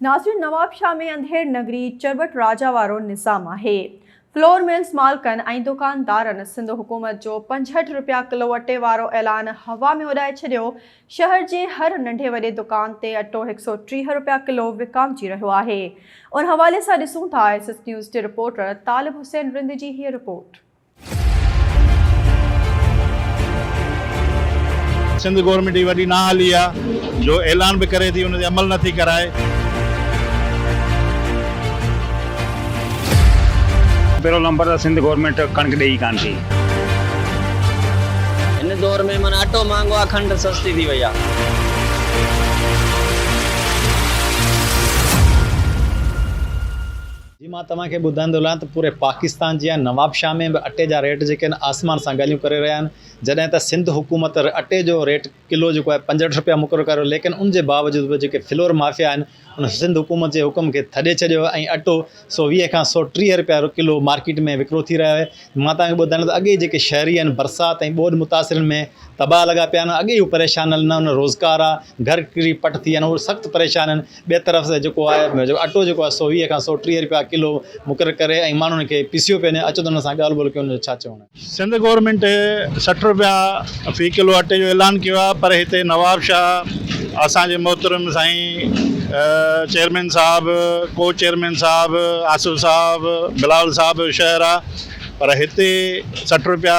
नाज़रीन, नवाबशाह में अंधेर नगरी चरबट राजा वारो निज़ाम है। फ्लोर मिल्स मालिकनि ऐं दुकानदारनि सिंध हुकूमत जो 65 रुपया किलो अटे वारो ऐलान हवा में उड़ाए छॾियो। शहर जे हर नंढे वॾे दुकान ते अटो 130 रुपया किलो विकामजी रहियो आहे। उन हवाले सां ॾिसूं था SS न्यूज़ जे रिपोर्टर तालिब हुसैन रिंद जी हीअ रिपोर्ट। सिंध गवर्नमेंट वॾी ना हली आहे जो ऐलान भी करे थी, उन ते अमल नथी कराए। पहिरों नंबर त सिंध गवर्नमेंट कणिक ॾेई कान थी। इन दौर में माना अटो महांगो आहे, खंड सस्ती थी वई आहे। जी मां तव्हांखे ॿुधाईंदो हलां त पूरे पाकिस्तान जी नवाबशाह में भी अटे जा रेट जेके आसमान सां ॻाल्हियूं करे रहिया आहिनि। जॾहिं त सिंध हुकूमत अटे जो रेट किलो जेको आहे 65 रुपया मुक़ररु कयो, लेकिन उन जे बावजूद बि जेके फ्लोर माफ़िया आहिनि उन सिंध हुकूमत जे हुकुम खे थॾे छॾियो ऐं अटो 120 खां 130 रुपया किलो मार्केट में विकिरो थी रहियो आहे। मां तव्हांखे ॿुधायां त अॻे जेके शहरी आहिनि बरसाति ऐं ॿोॾि मुतासिरनि में तबाह लॻा पिया आहिनि। अॻे हू परेशान आहिनि, न उन रोज़गार आहे, घर किरी पट थी आहिनि, उहे सख़्तु परेशान आहिनि। ॿिए तरफ़ सां जेको आहे अटो जेको आहे 120 खां 130 रुपया किलो मुक़ररु करे ऐं माण्हुनि खे पिसियो पियो वञे। अचो त हुन सां ॻाल्हि ॿोल कयो, हुनजो छा चवणु आहे। सिंध गवर्नमेंट 60 रुपया फ़ी किलो अटे जो ऐलान किया, पर हिते नवाबशाह असांजे मोहतरम साईं चेयरमैन साहब, को चेयरमैन साहब, आसिफ साहब, बिलाल साहब शहर आहे, पर हिते 60 रुपया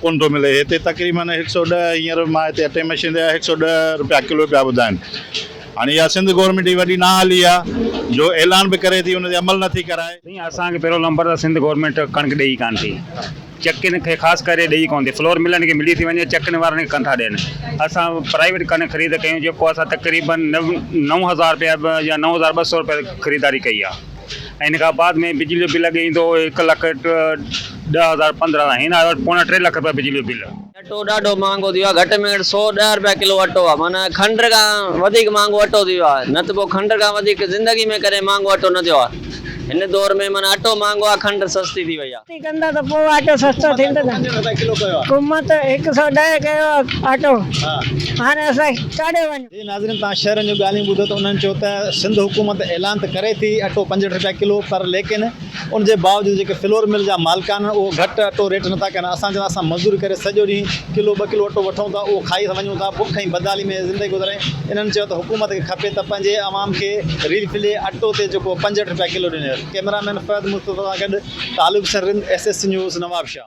कोन थो मिले। हिते तक़रीबन 110 हींअर मां हिते अटे मशीन ते 110 रुपया किलो पिया ॿुधाइनि। हाणे इहा सिंध गवर्नमेंट वॾी ना हली आहे जो ऐलान भी करे थी, उन ते अमल नथी कराए। असांखे पहिरों नंबर त सिंध गवर्नमेंट कणिक ॾेई कान थी। चकिन खे ख़ासि करे ॾेई कोन थी। फ्लोर मिलनि खे मिली थी वञे, चकिन वारनि खे कोन था ॾियनि। असां प्राइवेट कणिक ख़रीद कयूं, जेको असां तक़रीबन 9,000 रुपया या 9,200 रुपया ख़रीदारी कई आहे। ऐं इन खां बाद में बिजली जो बिल अॻे ईंदो 1,10,000 15,000, हिन 2.5 लख रुपया बिजली जो बिल। अटो ॾाढो महांगो थी वियो आहे। घटि में घटि 110 रुपया किलो अटो आहे। माना खंड खां वधीक महांगो अटो थी वियो आहे। न त पोइ खंड खां वधीक ज़िंदगी में कॾहिं महांगो अटो न थियो आहे। हिन दौर में माना अटो महांगो आहे, खंड सस्ती थी वई आहे। कंदा त पोइ अटो सस्तो थींदो न। किलो कयो आहे हुकूमत 110 कयो अटो, हाणे असां काॾे वञूं। जी नाज़रीन, तव्हां शहरनि जूं ॻाल्हियूं ॿुधो त उन्हनि चयो त सिंध हुकूमत ऐलान त करे थी अटो 65 रुपया किलो, पर लेकिन उन जे बावजूद जेके फ्लोर मिल जा मालिक आहिनि उहो घटि अटो रेट नथा कनि। असां चवंदा असां मज़दूरी करे सॼो ॾींहुं किलो 2 किलो अटो वठूं था, उहो खाई वञूं था, बुख ऐं बदाली में ज़िंदगी गुज़ारे। इन्हनि चयो त हुकूमत खे खपे त पंहिंजे आवाम खे रीफिले अटो ते जेको 65 रुपया किलो ॾिने। कैमरामैन फैद मुस्तफ़ा सां गॾु तालिब हुसैन रिंद, SS न्यूज़ नवाबशाह।